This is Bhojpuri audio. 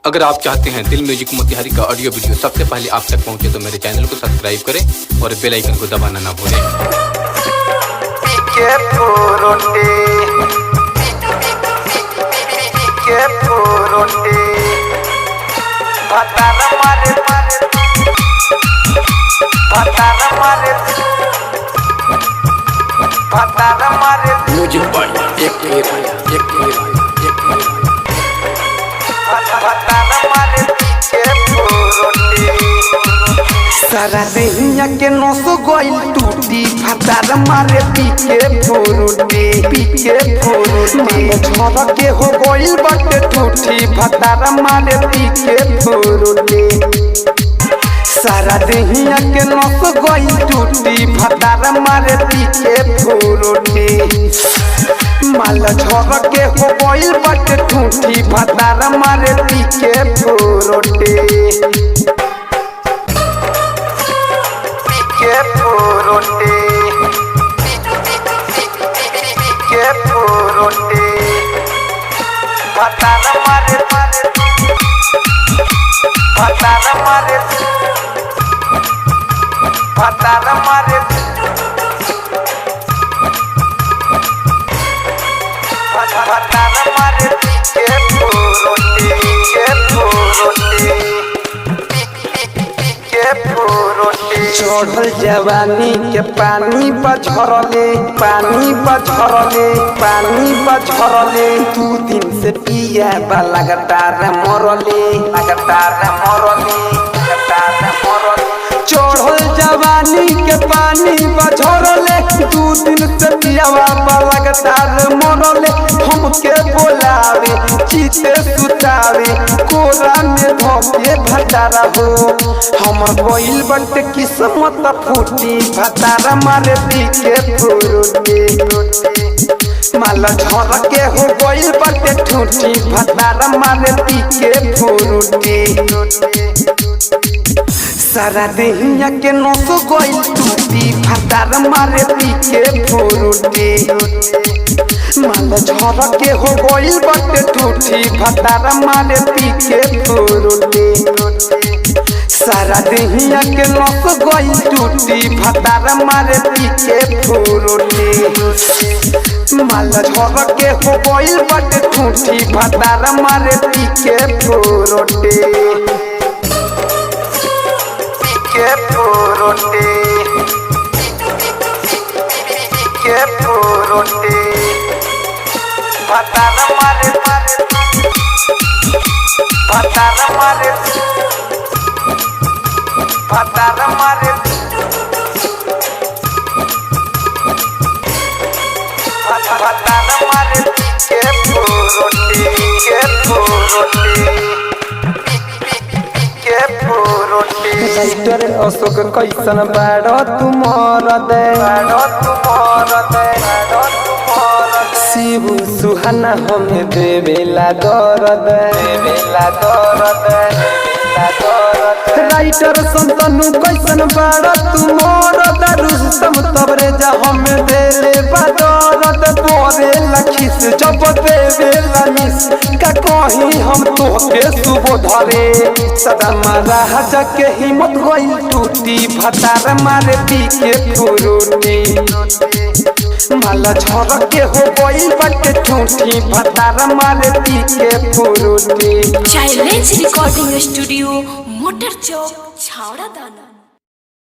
अगर आप चाहते हैं दिल म्यूजिक मोतिहारी का ऑडियो वीडियो सबसे पहले आप तक पहुंचे तो मेरे चैनल को सब्सक्राइब करें और बेल आइकन को दबाना ना भूलें। म्यूजिक बाय एक सारा देहिया के नस गइल टूटी फतार मारे पीके फोरुटी झर के हो गइल बटे टूटी फतार मारे पीके फोरुटी सारा देहिया के नस गइल टूटी फतार मारे पीके फोरुटी माल झर के हो गइल बटे टूटी फतार मारे पीके फोरुटी चढ़ल जवानी के पानी बझरले दू दिन से पिया लगातार मरले चढ़ल जवानी के पानी बझरले दू दिन से पिया लगातार मरले हमके बोलावे चीते सुतावे कोरा में धोके भटारा हो हमर गइल बटे किस्मत फूटी भटारा मारे पीके फोरुटी माल झर के हो गइल बटे ठूठी भटारा मारे पीके फोरुटी सारा देहिया के नस गइल टूटी भटारा मारे पीके फोरुटी माल झर के हो गइल बटे टूटी भटारा मारे पीके फोरुटी सारा देहिया के नस गइल टूटी भटारा मारे पीके फोरुटी माल झर के हो गइल बटे टूटी भटारा मारे पीके फोरुटी राइटर अशोक कैसन बाड़ तुमर दे शिव सुहाना हमें देवेला दर्द राइटर संतनु कैसन बाड़ तुमर रुस्तम तबरे जा हमें देले बदरद बोरे लखिस जब देवेला मिस का कहीं हम तोहके सुबोधरे सदा महाराज के हिम्मत गइल टूटी भटार मारे पीके फोरुटी माल झर के हो गइल बटे ठूठी भटार मारे पीके फोरुटी चैलेंज रिकॉर्डिंग स्टूडियो मोटर चौक छावड़ा दाना।